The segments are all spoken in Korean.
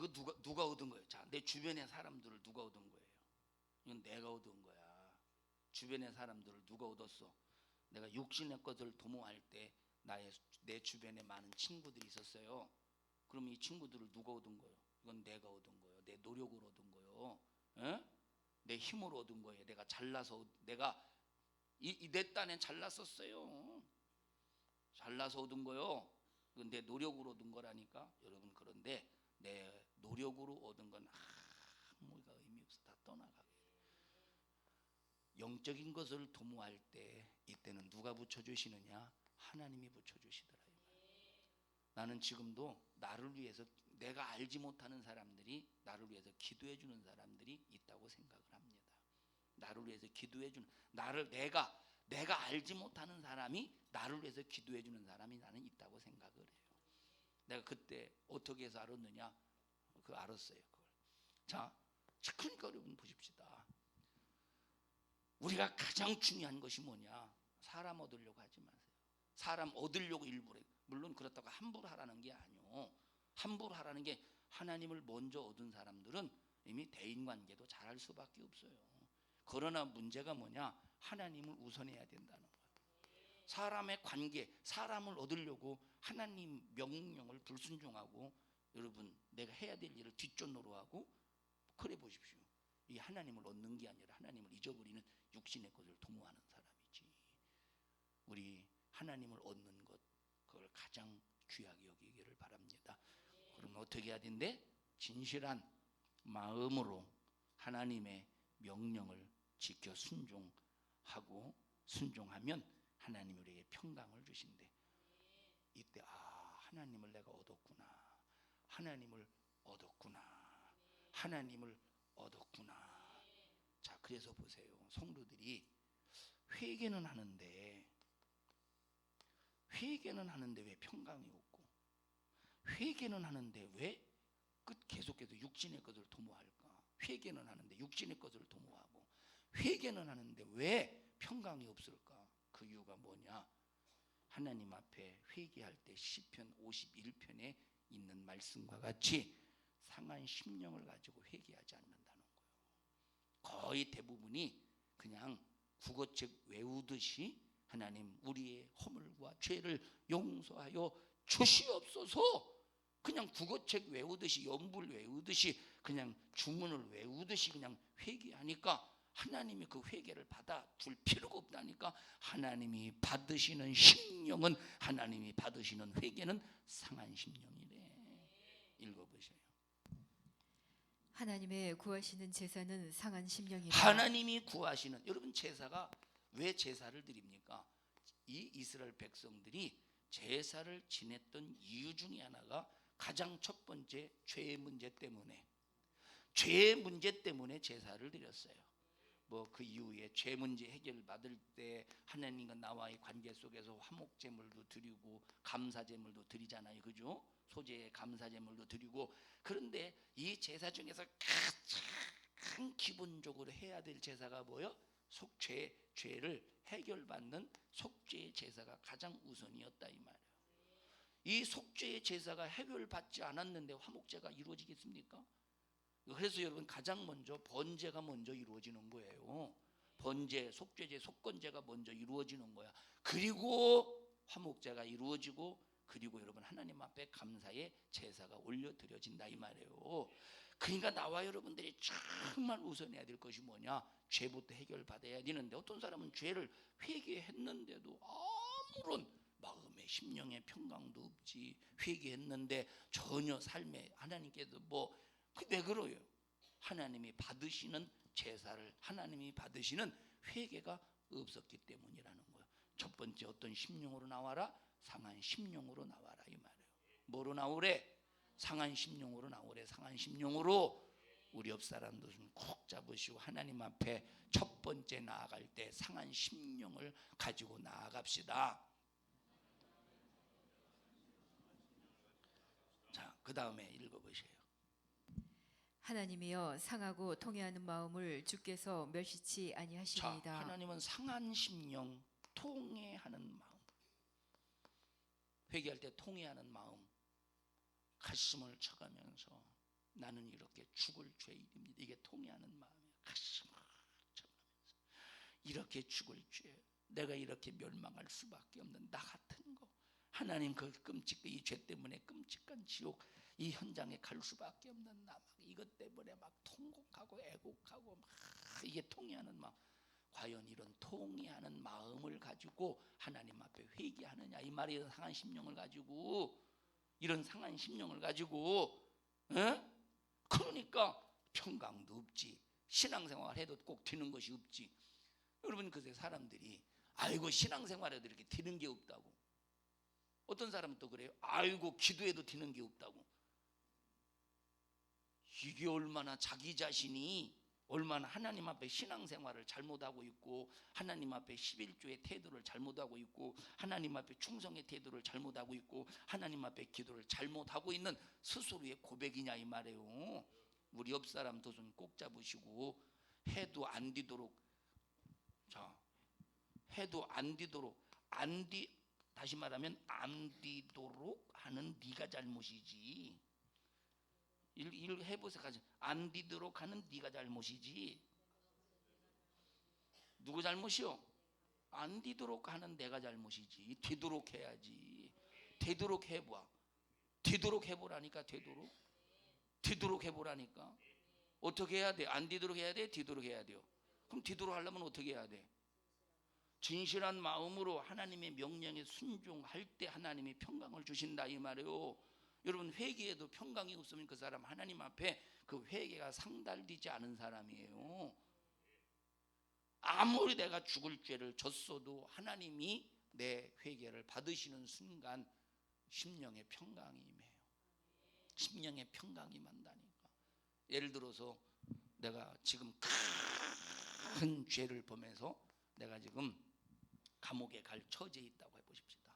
이거 누가 얻은 거예요? 자, 내 주변의 사람들을 누가 얻은 거예요? 이건 내가 얻은 거야. 주변의 사람들을 누가 얻었어? 내가 육신의 것을 도모할 때 내 주변에 많은 친구들이 있었어요. 그럼 이 친구들을 누가 얻은 거예요? 이건 내가 얻은 거예요. 내 노력으로 얻은 거예요. 에? 내 힘으로 얻은 거예요. 내가 잘나서, 내가 내 딴엔 잘났었어요. 잘나서 얻은 거요. 이건 내 노력으로 얻은 거라니까. 여러분, 그런데 내 노력으로 얻은 건 아무가 의미 없어. 다 떠나가게. 영적인 것을 도모할 때 이때는 누가 붙여주시느냐? 하나님이 붙여주시더라. 나는 지금도 나를 위해서, 내가 알지 못하는 사람들이 나를 위해서 기도해 주는 사람들이 있다고 생각을 합니다. 나를 위해서 기도해 주는, 내가 알지 못하는 사람이 나를 위해서 기도해 주는 사람이 나는 있다고 생각을 해요. 내가 그때 어떻게 해서 알았느냐? 그거 알았어요. 그걸. 자, 그러니까 여러분 보십시다. 우리가 가장 중요한 것이 뭐냐? 사람 얻으려고 하지 마세요. 사람 얻으려고 일부러, 물론 그렇다고 함부로 하라는 게 아니요. 함부로 하라는 게, 하나님을 먼저 얻은 사람들은 이미 대인관계도 잘할 수밖에 없어요. 그러나 문제가 뭐냐? 하나님을 우선해야 된다는 거예요. 사람의 관계, 사람을 얻으려고 하나님 명령을 불순종하고, 여러분 내가 해야 될 일을 뒷전으로 하고, 그래 보십시오. 이 하나님을 얻는 게 아니라 하나님을 잊어버리는 육신의 것을 도모하는 사람이지. 우리 하나님을 얻는 것, 그걸 가장 귀하게 여기기를 바랍니다. 그럼 어떻게 해야 된대? 진실한 마음으로 하나님의 명령을 지켜 순종하면 하나님이 우리에게 평강을 주신대. 이때 하나님을 내가 얻었구나. 하나님을 얻었구나. 자, 그래서 보세요. 성도들이 회개는 하는데 왜 평강이 없고, 회개는 하는데 왜 계속해서 육신의 것을 도모할까? 회개는 하는데 육신의 것을 도모하고, 회개는 하는데 왜 평강이 없을까? 그 이유가 뭐냐? 하나님 앞에 회개할 때 시편 51편에 있는 말씀과 같이 상한 심령을 가지고 회개하지 않는다는 거예요. 거의 대부분이 그냥 국어책 외우듯이 하나님 우리의 허물과 죄를 용서하여 주시옵소서, 그냥 국어책 외우듯이, 연불 외우듯이, 그냥 주문을 외우듯이 그냥 회개하니까 하나님이 그 회개를 받아줄 필요가 없다니까. 하나님이 받으시는 심령은, 하나님이 받으시는 회개는 상한 심령이래. 읽어보세요. 하나님의 구하시는 제사는 상한 심령이라. 하나님이 구하시는, 여러분 제사가 왜 제사를 드립니까? 이 이스라엘 백성들이 제사를 지냈던 이유 중에 하나가 가장 첫 번째 죄의 문제 때문에 제사를 드렸어요. 뭐 그 이후에 죄 문제 해결 받을 때 하나님과 나와의 관계 속에서 화목제물도 드리고 감사제물도 드리잖아요. 그죠? 소재의 감사제물도 드리고. 그런데 이 제사 중에서 가장 기본적으로 해야 될 제사가 뭐예요? 죄를 해결받는 속죄의 제사가 가장 우선이었다 이 말이에요. 이 속죄의 제사가 해결받지 않았는데 화목제가 이루어지겠습니까? 그래서 여러분 가장 먼저 번제가 먼저 이루어지는 거예요. 번제, 속죄제, 속건제가 먼저 이루어지는 거야. 그리고 화목제가 이루어지고, 그리고 여러분 하나님 앞에 감사의 제사가 올려드려진다 이 말이에요. 그러니까 나와 여러분들이 정말 우선해야 될 것이 뭐냐? 죄부터 해결받아야 되는데, 어떤 사람은 죄를 회개했는데도 아무런 마음의 심령의 평강도 없지. 회개했는데 전혀 삶에 하나님께서 왜 그러요? 하나님이 받으시는 제사를, 하나님이 받으시는 회개가 없었기 때문이라는 거예요. 첫 번째 어떤 심령으로 나와라? 상한 심령으로 나와라 이 말이에요. 뭐로 나오래? 상한 심령으로 나오래. 상한 심령으로. 우리 옆 사람들은 콕 잡으시고 하나님 앞에 첫 번째 나아갈 때 상한 심령을 가지고 나아갑시다. 자, 그 다음에 읽어보세요. 하나님이여 상하고 통회하는 마음을 주께서 멸시치 아니하시리이다. 자, 하나님은 상한 심령, 통회하는 마음, 회개할 때 통회하는 마음, 가슴을 쳐가면서 나는 이렇게 죽을 죄인입니다. 이게 통해하는 마음이에요. 가슴을 쳐가면서 이렇게 죽을 죄, 내가 이렇게 멸망할 수밖에 없는 나 같은 거, 하나님 그 끔찍한 이 죄 때문에 끔찍한 지옥 이 현장에 갈 수밖에 없는 나, 막 이것 때문에 막 통곡하고 애곡하고 막 이게 통해하는 마음. 과연 이런 통해하는 마음을 가지고 하나님 앞에 회개하느냐 이 말이에요. 상한 심령을 가지고, 이런 상한 심령을 가지고, 그러니까 평강도 없지, 신앙생활 해도 꼭 되는 것이 없지. 여러분 그새 사람들이 아이고 신앙생활해도 이렇게 되는 게 없다고, 어떤 사람은 또 그래요. 아이고 기도해도 되는 게 없다고. 이게 얼마나 자기 자신이 얼마나 하나님 앞에 신앙생활을 잘못하고 있고, 하나님 앞에 11조의 태도를 잘못하고 있고, 하나님 앞에 충성의 태도를 잘못하고 있고, 하나님 앞에 기도를 잘못하고 있는 스스로의 고백이냐 이 말이에요. 우리 옆 사람 두 손 꼭 잡으시고, 해도 안 뒤도록, 자, 해도 안 뒤도록, 다시 말하면 안 뒤도록 하는 네가 잘못이지. 일 해보세요. 안 뒤도록 하는 네가 잘못이지. 누구 잘못이요? 안 뒤도록 하는 내가 잘못이지. 되도록 해야지. 되도록 해봐. 되도록 해보라니까. 되도록 해보라니까. 어떻게 해야 돼? 안 뒤도록 해야 돼? 뒤도록 해야 돼요? 그럼 뒤도록 하려면 어떻게 해야 돼? 진실한 마음으로 하나님의 명령에 순종할 때 하나님이 평강을 주신다 이 말이에요. 여러분 회개에도 평강이 없으면 그 사람 하나님 앞에 그 회개가 상달되지 않은 사람이에요. 아무리 내가 죽을 죄를 졌어도 하나님이 내 회개를 받으시는 순간 심령의 평강이 임해요. 심령의 평강이 만다니까. 예를 들어서 내가 지금 큰 죄를 범해서 내가 지금 감옥에 갈 처지에 있다고 해보십시다.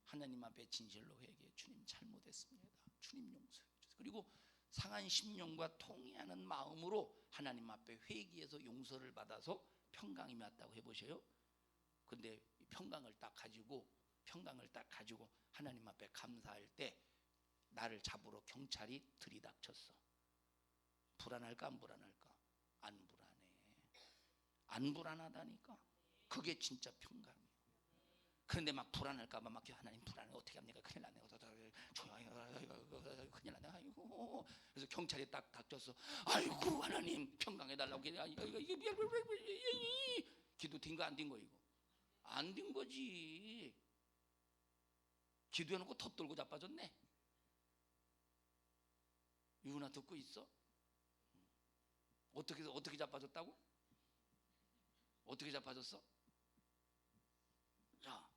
하나님 앞에 진실로 회개해, 주님 잘못했습니다, 주님 용서해 주세요. 그리고 상한 심령과 통해하는 마음으로 하나님 앞에 회개해서 용서를 받아서 평강이 왔다고 해보세요. 근데 평강을 딱 가지고 하나님 앞에 감사할 때 나를 잡으러 경찰이 들이닥쳤어. 불안할까 안 불안할까? 안 불안해. 안 불안하다니까. 그게 진짜 평강이에요. 그런데 막 불안할까 봐 막 하나님 불안해 어떻게 합니까? 큰일 나네. 조용히 큰일 나네. 아이고. 그래서 경찰이 딱 닥쳤어. 아이고 하나님 평강해 달라고. 기도 된 거 안 된 거 이거? 안 된 거지. 기도해놓고 덧 돌고 자빠졌네. 유나 듣고 있어? 어떻게 자빠졌다고? 어떻게 자빠졌어? 자,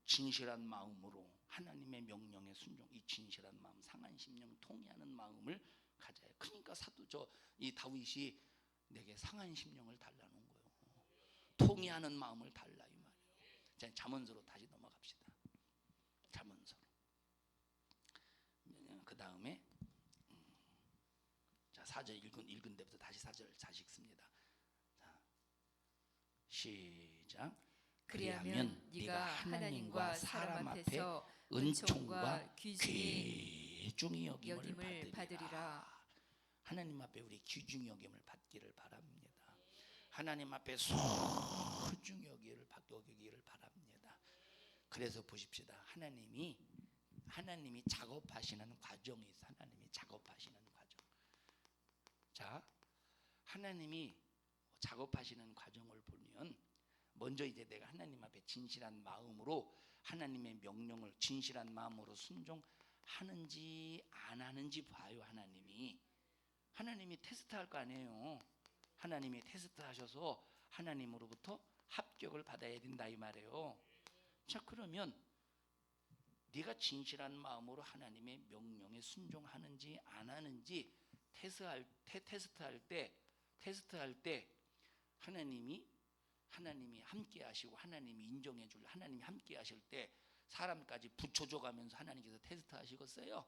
진실한 마음으로 하나님의 명령에 순종, 이 진실한 마음, 상한 심령, 통해하는 마음을 가져야 해. 그러니까 이 다윗이 내게 상한 심령을 달라는 거예요. 통해하는 마음을 달라 이 말이에요. 자, 잠언서로 다시 넘어갑시다. 잠언서로. 그 다음에 자 4절 읽은 데부터 다시 4절 다시 읽습니다. 자, 시작. 그리하면 네가 하나님과 사람 앞에서 은총과 귀중히 여김을 여김을 받으리라. 하나님 앞에 우리 귀중히 여김을 받기를 바랍니다. 하나님 앞에 소중히 여기기를 바랍니다. 그래서 보십시다. 하나님이 작업하시는 과정이 있어. 하나님이 작업하시는 과정. 자, 하나님이 작업하시는 과정을 보면 먼저 이제 내가 하나님 앞에 진실한 마음으로 하나님의 명령을 진실한 마음으로 순종하는지 안 하는지 봐요. 하나님이 테스트할 거 아니에요. 하나님이 테스트하셔서 하나님으로부터 합격을 받아야 된다 이 말이에요. 자, 그러면 네가 진실한 마음으로 하나님의 명령에 순종하는지 안 하는지 테스트할 때 하나님이 함께 하시고 하나님이 인정해 줄, 하나님이 함께 하실 때 사람까지 붙여줘 가면서 하나님께서 테스트 하시겠어요?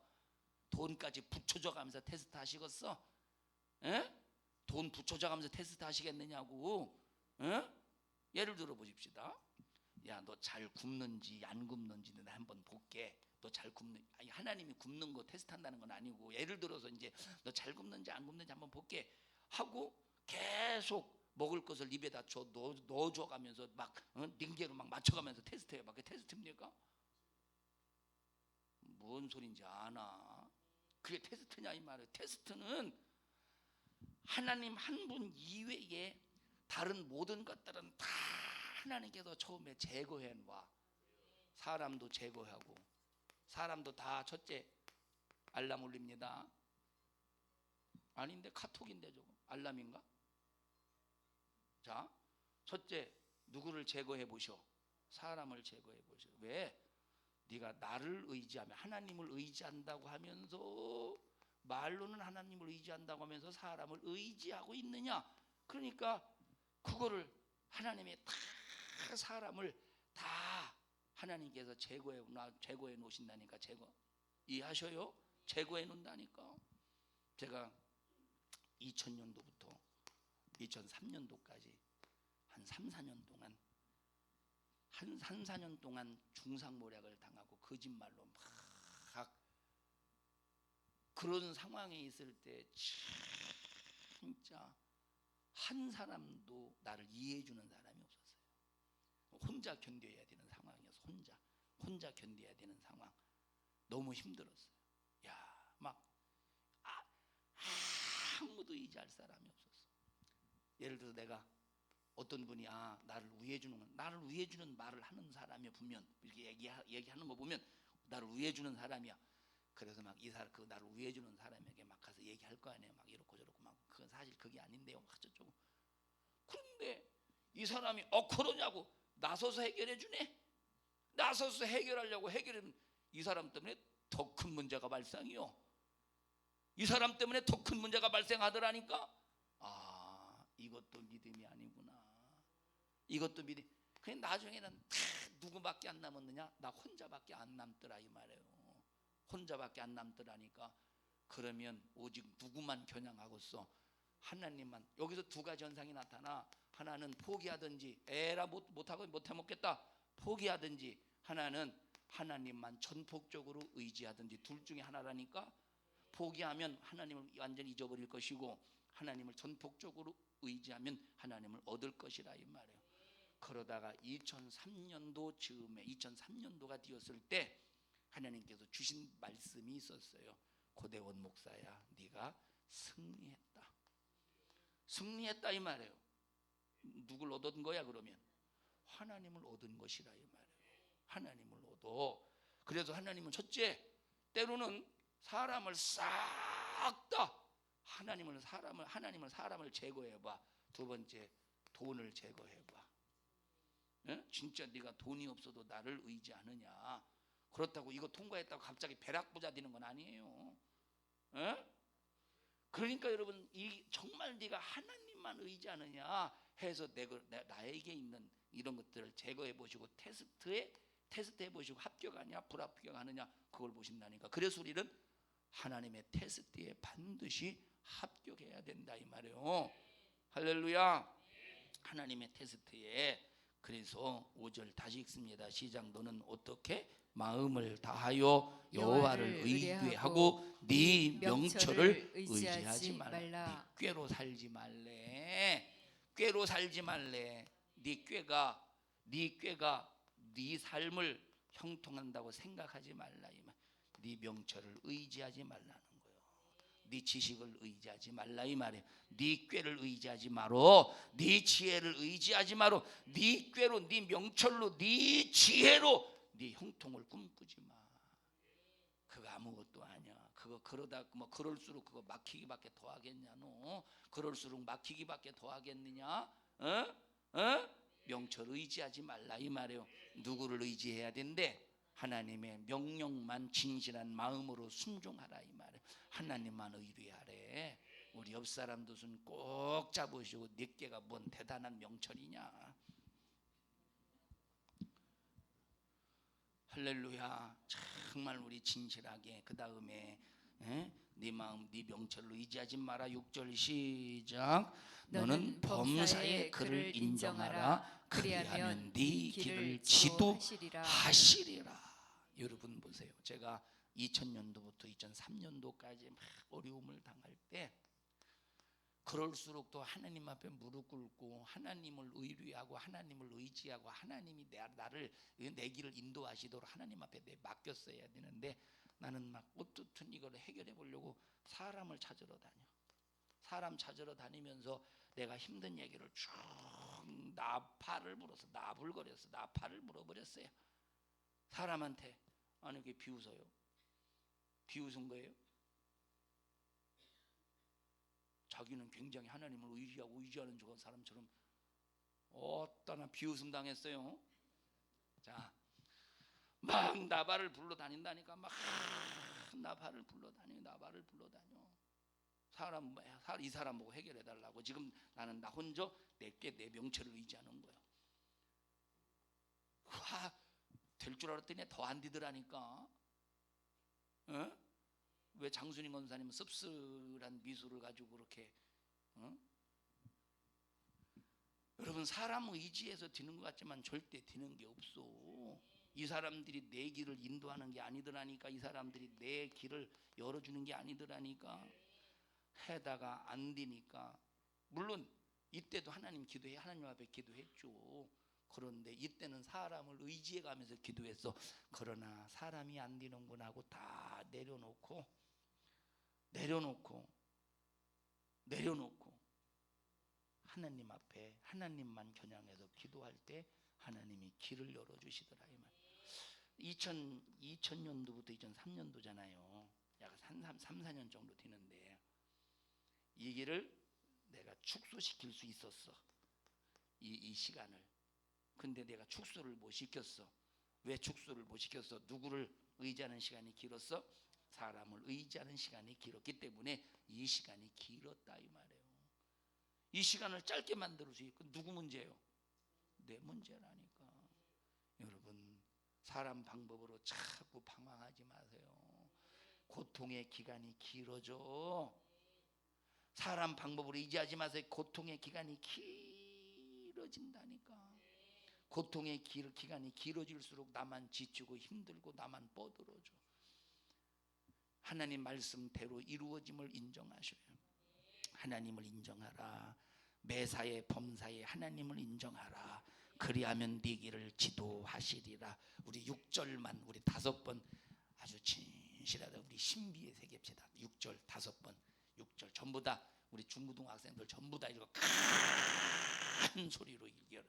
돈까지 붙여줘 가면서 테스트 하시겠어? 돈 붙여줘 가면서 테스트 하시겠느냐고. 예를 들어 보십시다. 야, 너 잘 굽는지 안 굽는지 내가 한번 볼게. 너 잘 굽는, 아니 하나님이 굽는 거 테스트한다는 건 아니고, 예를 들어서 이제 너 잘 굽는지 안 굽는지 한번 볼게 하고 계속 먹을 것을 입에다 넣어줘 가면서 막 닌게로 막 맞춰가면서 테스트해봐. 그게 테스트입니까? 뭔 소린지 아나? 그게 테스트냐 이 말이에요. 테스트는 하나님 한 분 이외에 다른 모든 것들은 다 하나님께서 처음에 제거해 놔. 사람도 제거하고, 사람도 다 첫째 알람 울립니다. 아닌데 카톡인데 저거 알람인가? 자, 첫째 누구를 제거해 보셔? 사람을 제거해 보셔. 왜? 네가 나를 의지하며 하나님을 의지한다고 하면서, 말로는 하나님을 의지한다고 하면서 사람을 의지하고 있느냐? 그러니까 그거를 하나님의 다 사람을 다 하나님께서 제거해 놓으신다니까. 제거 이해하셔요? 제거해 놓는다니까. 제가 2000년도부터 2003년도까지 한 3, 4년 동안 한 3, 4년 동안 중상모략을 당하고 거짓말로 막 그런 상황에 있을 때 진짜 한 사람도 나를 이해해 주는 사람이 없었어요. 혼자 견뎌야 되는 상황이어서 혼자 견뎌야 되는 상황. 너무 힘들었어요. 야, 막 아무도 의지할 사람이 없었어. 예를 들어서 내가 어떤 분이 나를 위해 주는 말을 하는 사람이야. 분명 이렇게 얘기하는 거 보면 나를 위해 주는 사람이야. 그래서 막 그 나를 위해 주는 사람에게 막 가서 얘기할 거 아니에요. 막 이렇고 저렇고 막 그건 사실 그게 아닌데요. 막 저쩌고. 그런데 이 사람이 그러냐고 나서서 해결해 주네. 나서서 해결하려고 해결하면 이 사람 때문에 더 큰 문제가 발생이요. 이 사람 때문에 더 큰 문제가 발생하더라니까. 이것도 믿음이 아니구나. 이것도 믿음. 그냥 나중에는 다 누구밖에 안 남았느냐? 나 혼자밖에 안 남더라 이 말이에요. 혼자밖에 안 남더라니까. 그러면 오직 누구만 겨냥하고서 하나님만. 여기서 두 가지 현상이 나타나. 하나는 포기하든지 에라 못하고 못해 먹겠다 포기하든지, 하나는 하나님만 전폭적으로 의지하든지. 둘 중에 하나라니까. 포기하면 하나님을 완전히 잊어버릴 것이고, 하나님을 전폭적으로 의지하면 하나님을 얻을 것이라 이 말이에요. 그러다가 2003년도 즈음에 2003년도가 되었을 때 하나님께서 주신 말씀이 있었어요. 고대원 목사야, 네가 승리했다 이 말이에요. 누굴 얻은 거야? 그러면 하나님을 얻은 것이라 이 말이에요. 하나님을 얻어. 그래서 하나님은 첫째, 때로는 사람을 싹 다 하나님을 사람을 제거해봐. 두 번째, 돈을 제거해봐. 진짜 네가 돈이 없어도 나를 의지하느냐? 그렇다고 이거 통과했다고 갑자기 벼락부자 되는 건 아니에요. 그러니까 여러분, 정말 네가 하나님만 의지하느냐 해서 나에게 있는 이런 것들을 제거해 보시고 테스트해 보시고 합격하냐 불합격하느냐 그걸 보신다니까. 그래서 우리는 하나님의 테스트에 반드시 합격해야 된다 이 말이에요. 할렐루야. 하나님의 테스트에. 그래서 5절 다시 읽습니다. 시작. 너는 어떻게 마음을 다하여 여호와를 의뢰하고 네 명철을 의지하지 말라. 네 꾀로 살지 말래. 꾀로 살지 말래. 네 꾀가 네 삶을 형통한다고 생각하지 말라 이 말. 네 명철을 의지하지 말라는 거예요. 네 지식을 의지하지 말라 이 말이에요. 네 꾀를 의지하지 마로. 네 지혜를 의지하지 마로. 네 꾀로, 네 명철로, 네 지혜로 네 형통을 꿈꾸지 마. 그거 아무것도 아니야. 그거 그러다 그럴수록 그거 막히기밖에 더 하겠냐 너? 그럴수록 막히기밖에 더 하겠느냐? 명철 의지하지 말라 이 말이에요. 누구를 의지해야 된대? 하나님의 명령만 진실한 마음으로 순종하라 이 말이에요. 하나님만 의뢰하래. 우리 옆 사람도 손 꼭 잡으시고 네 꾀가 뭔 대단한 명철이냐? 할렐루야. 정말 우리 진실하게 그 다음에 네 마음 네 명철로 의지하지 마라. 6절 시작. 너는 범사의 그를 인정하라. 그리하면 네 길을 지도하시리라. 여러분 보세요. 제가 2000년도부터 2003년도까지 막 어려움을 당할 때 그럴수록 또 하나님 앞에 무릎 꿇고 하나님을 의뢰하고 하나님을 의지하고 하나님이 나를 내 길을 인도하시도록 하나님 앞에 맡겼어야 되는데 나는 막 어떻든 이걸 해결해 보려고 사람을 찾으러 다녀. 사람 찾으러 다니면서 내가 힘든 얘기를 쭉 나팔을 불어서 나불거렸어. 나팔을 불어버렸어요. 사람한테. 아니 그게 비웃어요? 비웃은 거예요? 자기는 굉장히 하나님을 의지하는 저런 사람처럼 어떠나 비웃음 당했어요. 자, 막 나발을 불러 다닌다니까. 막 나발을 불러 다녀. 이 사람 보고 해결해 달라고. 지금 나는 나 혼자 내 명체를 의지하는 거야. 될 줄 알았더니 더 안 되더라니까. 어? 왜 장순인 권사님은 씁쓸한 미소를 가지고 그렇게 여러분 사람 의지해서 되는 것 같지만 절대 되는 게 없어. 이 사람들이 내 길을 인도하는 게 아니더라니까. 이 사람들이 내 길을 열어주는 게 아니더라니까. 해다가 안 되니까. 물론 이때도 하나님 앞에 기도했죠. 그런데 이때는 사람을 의지해 가면서 기도했어. 그러나 사람이 안 되는구나 하고 다 내려놓고 하나님 앞에 하나님만 겨냥해서 기도할 때 하나님이 길을 열어주시더라 이 말. 2000년도부터 2003년도잖아요. 약 3, 4년 정도 되는데 이 길을 내가 축소시킬 수 있었어. 이 시간을. 근데 내가 축소를 못 시켰어. 왜 축소를 못 시켰어? 누구를 의지하는 시간이 길었어? 사람을 의지하는 시간이 길었기 때문에 이 시간이 길었다 이 말이에요. 이 시간을 짧게 만들 수 있고 누구 문제예요? 내 문제라니까. 여러분 사람 방법으로 자꾸 방황하지 마세요. 고통의 기간이 길어져. 사람 방법으로 의지하지 마세요. 고통의 기간이 길어진다니까. 고통의 기간이 길어질수록 나만 지치고 힘들고 나만 뻗어져. 하나님 말씀대로 이루어짐을 인정하셔요. 하나님을 인정하라. 매사에 범사에 하나님을 인정하라. 그리하면 네 길을 지도하시리라. 우리 6절만 우리 5번 아주 진실하다 우리 신비에 새깁시다. 6절 5번 6절 전부 다 우리 중고등 학생들 전부 다 이거 큰 소리로 읽기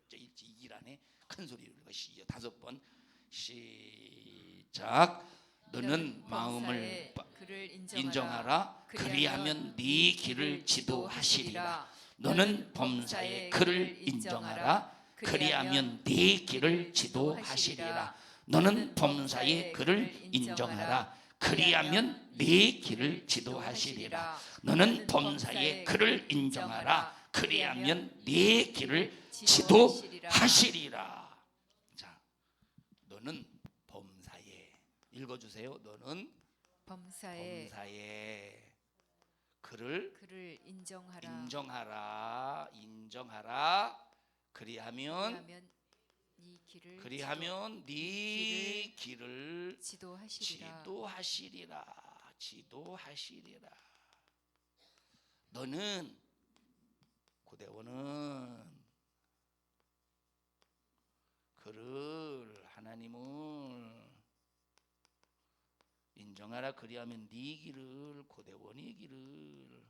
안에 큰 소리로 읽으시죠. 5번 시작. 너는 마음을 그를 인정하라. 그리하면 네 길을 지도하시리라. 너는 범사에 그를 인정하라. 그리하면 네 길을 지도하시리라. 너는 범사에 그를 인정하라. 그리하면 네 길을 지도하시리라. 너는 범사에 그를 인정하라. 그리하면 네 길을 지도하시리라. 자, 너는 범사에 읽어주세요. 너는 범사에 그를 인정하라. 그리하면 네 길을 지도하시리라. 너는 고대원은 그를 하나님을 인정하라. 그리하면 네 길을 고대원의 길을.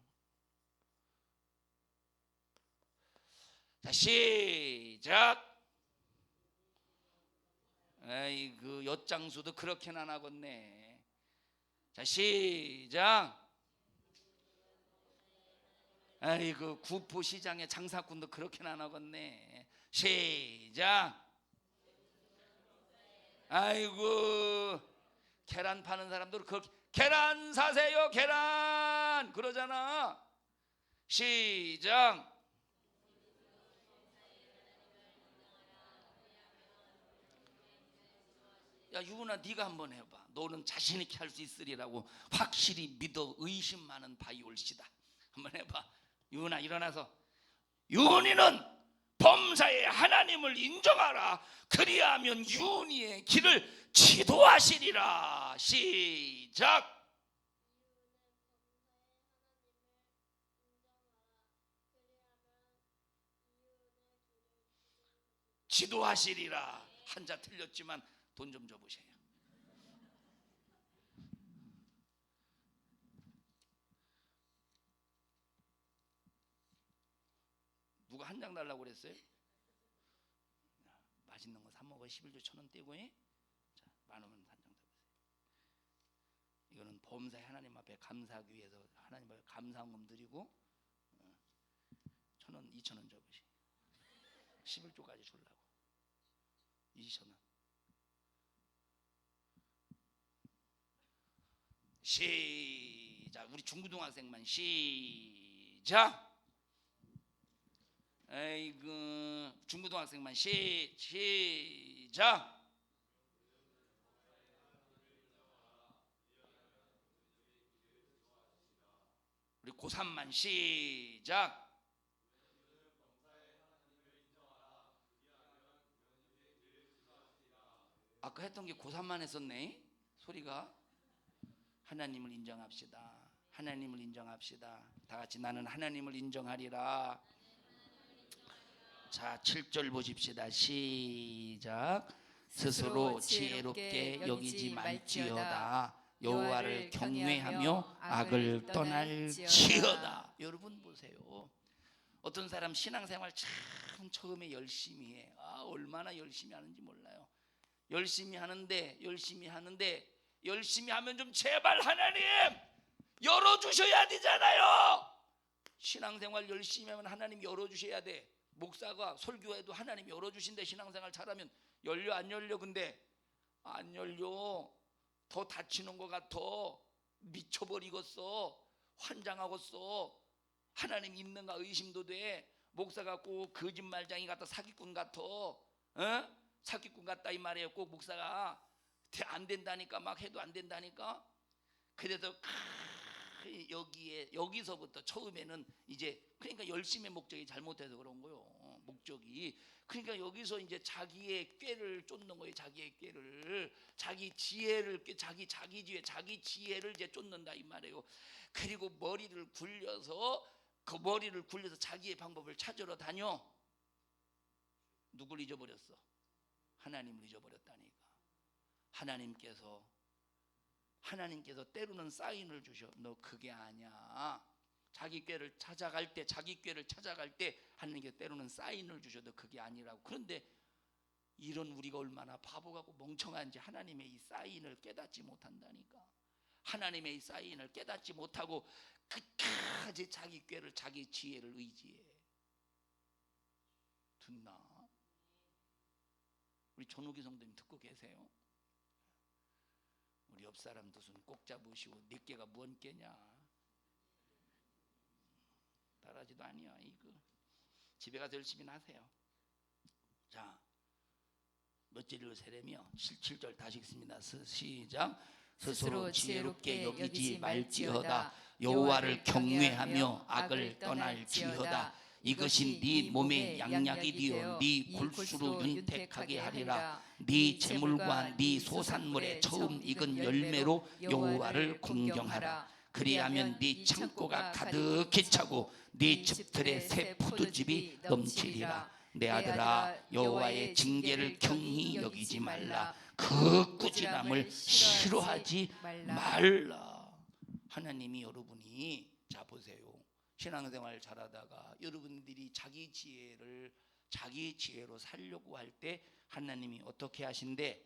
자 시작. 에이 그 엿장수도 그렇게는 안 하겠네. 자 시작. 에이 그 구포시장의 장사꾼도 그렇게는 안 하겠네. 시작. 아이고 계란 파는 사람들 그렇게 계란 사세요 계란 그러잖아. 시작. 야 유은아 네가 한번 해봐. 너는 자신 있게 할 수 있으리라고 확실히 믿어 의심 많은 바이올시다. 한번 해봐. 유은아 일어나서. 유은이는 범사에 하나님을 인정하라. 그리하면 윤희의 길을 지도하시리라. 시작. 지도하시리라. 한자 틀렸지만 돈 좀 줘보세요. 누가 한 장 달라고 그랬어요? 맛있는 거 사 먹어. 11조 1,000원 떼고. 자, 10,000원 한 장 더 보세요. 이거는 범사에 하나님 앞에 감사하기 위해서 하나님 앞에 감사헌금 드리고 1,000원, 2,000원 줘보세요. 11조까지 주려고 2,000원. 시작. 우리 중고등학생만 시작. 에이그 중고등학생만 시작. 우리 고3만 시작. 아까 했던 게 고3만 했었네. 소리가. 하나님을 인정합시다. 하나님을 인정합시다. 다 같이 나는 하나님을 인정하리라. 자, 7절 보십시다. 시작. 스스로 지혜롭게 여기지 말지어다. 여호와를 경외하며 악을 떠날지어다. 여러분 보세요. 어떤 사람 신앙생활 참 처음에 열심히 해. 얼마나 열심히 하는지 몰라요. 열심히 하는데 열심히 하면 좀 제발 하나님 열어주셔야 되잖아요. 신앙생활 열심히 하면 하나님 열어주셔야 돼. 목사가 설교해도 하나님 열어주신대. 신앙생활 잘하면 열려 안 열려? 근데 안 열려. 더 다치는 것 같아. 미쳐버리겠어. 환장하겠어. 하나님 있는가 의심도 돼. 목사가 꼭 거짓말쟁이 같다. 사기꾼 같아. 사기꾼 같다 이 말이에요. 꼭 목사가 안 된다니까. 막 해도 안 된다니까. 그래서 여기서부터 처음에는 이제 그러니까 열심의 목적이 잘못해서 그런 거요. 목적이. 그러니까 여기서 이제 자기의 꾀를 쫓는 거예요. 자기의 꾀를, 자기 지혜를, 자기 지혜를 이제 쫓는다 이 말이에요. 그리고 머리를 굴려서 자기의 방법을 찾으러 다녀. 누굴 잊어버렸어? 하나님을 잊어버렸다니까. 하나님께서 때로는 사인을 주셔. 너 그게 아니야. 자기 꾀를 찾아갈 때 하나님께서 때로는 사인을 주셔. 너 그게 아니라고. 그런데 이런 우리가 얼마나 바보하고 멍청한지 하나님의 이 사인을 깨닫지 못한다니까. 하나님의 이 사인을 깨닫지 못하고 끝까지 자기 꾀를, 자기 지혜를 의지해. 듣나? 우리 전우기 성도님 듣고 계세요? 우리 옆 사람 두 손 꼭 잡으시고 네 깨가 뭔 깨냐? 따라하지도 아니야. 이거 집에 가서 열심히 하세요. 자, 몇 절 읽으세요? 7절 다시 읽습니다. 시작. 스스로 지혜롭게 여기지 말지어다. 여호와를 경외하며 악을 떠날지어다. 이것이 네 몸의 양약이 되어 네 골수로 윤택하게 하리라. 네 재물과 네 소산물의 처음 익은 열매로 여호와를 공경하라. 그리하면 네 창고가 가득히 차고 네 집들의 새 포도즙이 넘치리라. 내 아들아, 여호와의 징계를 경히 여기지 말라. 그 꾸지람을 싫어하지 말라. 하나님이 여러분이, 자 보세요. 신앙생활 잘하다가 여러분들이 자기 지혜로 살려고 할 때 하나님이 어떻게 하신대?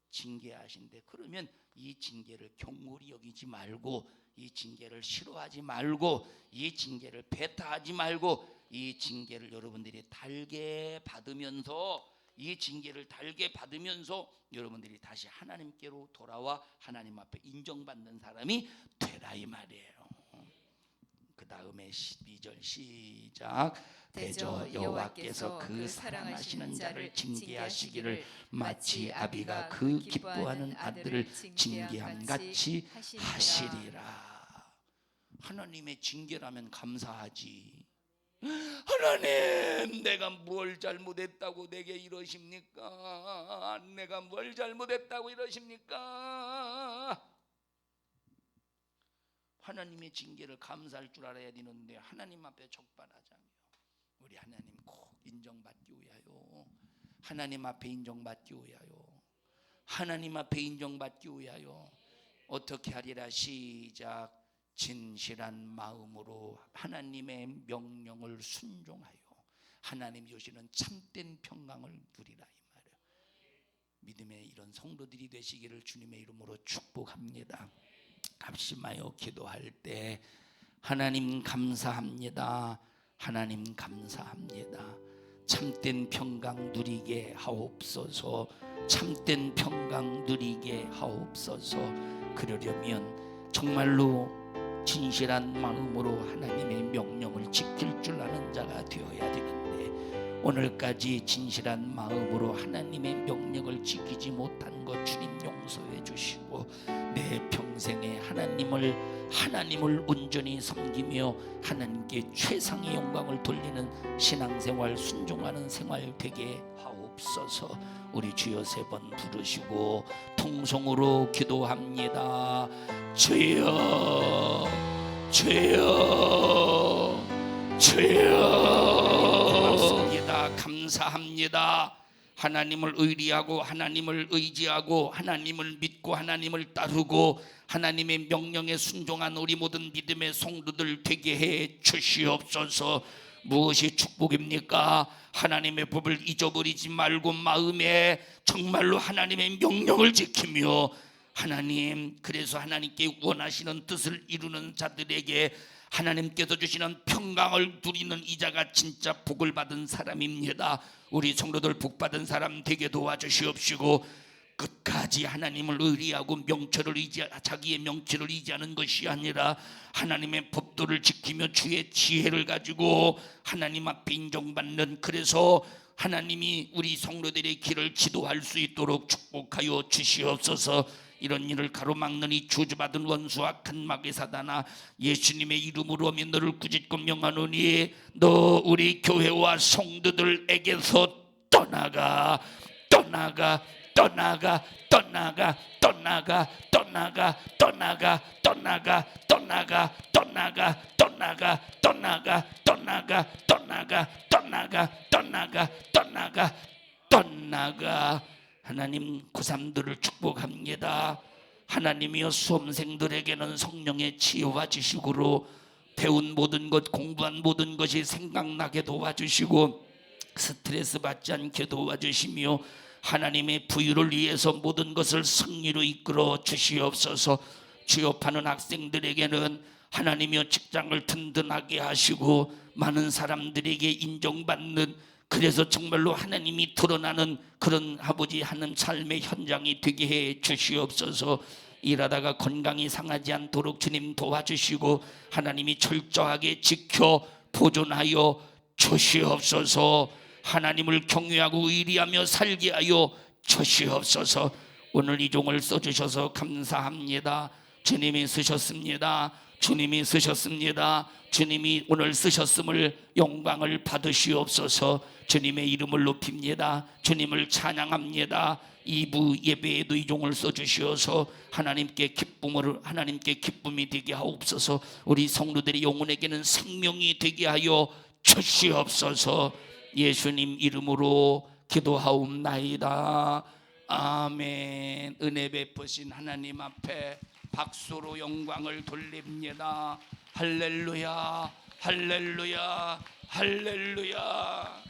징계하신대. 그러면 이 징계를 경홀히 여기지 말고, 이 징계를 싫어하지 말고, 이 징계를 배타하지 말고, 이 징계를 여러분들이 달게 받으면서, 여러분들이 다시 하나님께로 돌아와 하나님 앞에 인정받는 사람이 되라 이 말이에요. 그 다음에 12절 시작. 대저 여호와께서 그 사랑하시는 자를 징계하시기를 마치 아비가 그 기뻐하는 아들을 징계함 같이 하시리라. 하나님의 징계라면 감사하지. 하나님, 내가 뭘 잘못했다고 내게 이러십니까? 내가 뭘 잘못했다고 이러십니까? 하나님의 징계를 감사할 줄 알아야 되는데 하나님 앞에 적반하장이요. 우리 하나님 꼭 인정받기 위하여, 하나님 앞에 인정받기 위하여, 하나님 앞에 인정받기 위하여 어떻게 하리라? 시작. 진실한 마음으로 하나님의 명령을 순종하여 하나님 주시는 참된 평강을 누리라, 이 말이에요. 믿음의 이런 성도들이 되시기를 주님의 이름으로 축복합니다. 합심하여 기도할 때 하나님 감사합니다. 하나님 감사합니다. 참된 평강 누리게 하옵소서. 참된 평강 누리게 하옵소서. 그러려면 정말로 진실한 마음으로 하나님의 명령을 지킬 줄 아는 자가 되어야 되는데, 오늘까지 진실한 마음으로 하나님의 명령을 지키지 못한 것 주님 용서해 주시고, 내 평생에 하나님을 온전히 섬기며 하나님께 최상의 영광을 돌리는 신앙생활, 순종하는 생활 되게 하옵소서. 우리 주여 세 번 부르시고 통성으로 기도합니다. 주여, 주여, 주여. 고맙습니다. 감사합니다. 하나님을 의리하고 하나님을 의지하고 하나님을 믿고 하나님을 따르고 하나님의 명령에 순종한 우리 모든 믿음의 성도들 되게 해 주시옵소서. 무엇이 축복입니까? 하나님의 법을 잊어버리지 말고 마음에 정말로 하나님의 명령을 지키며 하나님, 그래서 하나님께 원하시는 뜻을 이루는 자들에게 하나님께서 주시는 평강을 누리는 이자가 진짜 복을 받은 사람입니다. 우리 성도들 복 받은 사람 되게 도와주시옵시고, 끝까지 하나님을 의리하고 자기의 명철을 의지하는 것이 아니라 하나님의 법도를 지키며 주의 지혜를 가지고 하나님 앞에 인정받는, 그래서 하나님이 우리 성도들의 길을 지도할 수 있도록 축복하여 주시옵소서. 이런 일을 가로막는 이 저주받은 원수와 큰 마귀 사단아, 예수님의 이름으로 하며 너를 꾸짖고 명하노니 너 우리 교회와 성도들에게서 떠나가, 떠나가, 떠나가, 떠나가, 떠나가, 떠나가, 떠나가, 떠나가, 떠나가, 떠나가, 떠나가, 떠나가, 떠나가, 떠나가, 떠나가, 떠나가, 떠나가, 떠나가. 하나님, 고3들을 축복합니다. 하나님이여, 수험생들에게는 성령의 치유와 지식으로 배운 모든 것, 공부한 모든 것이 생각나게 도와주시고 스트레스 받지 않게 도와주시며 하나님의 부유를 위해서 모든 것을 승리로 이끌어 주시옵소서. 취업하는 학생들에게는 하나님이여 직장을 든든하게 하시고 많은 사람들에게 인정받는, 그래서 정말로 하나님이 드러나는 그런 아버지 하는 삶의 현장이 되게 해 주시옵소서. 일하다가 건강이 상하지 않도록 주님 도와주시고 하나님이 철저하게 지켜 보존하여 주시옵소서. 하나님을 경외하고 의리하며 살게 하여 주시옵소서. 오늘 이 종을 써주셔서 감사합니다. 주님이 쓰셨습니다. 주님이 쓰셨습니다. 주님이 오늘 쓰셨음을 영광을 받으시옵소서. 주님의 이름을 높입니다. 주님을 찬양합니다. 2부 예배에도 이 종을 써주시어서 하나님께 기쁨이 되게 하옵소서. 우리 성도들의 영혼에게는 생명이 되게 하여 주시옵소서. 예수님 이름으로 기도하옵나이다. 아멘. 은혜 베푸신 하나님 앞에 박수로 영광을 돌립니다. 할렐루야, 할렐루야, 할렐루야.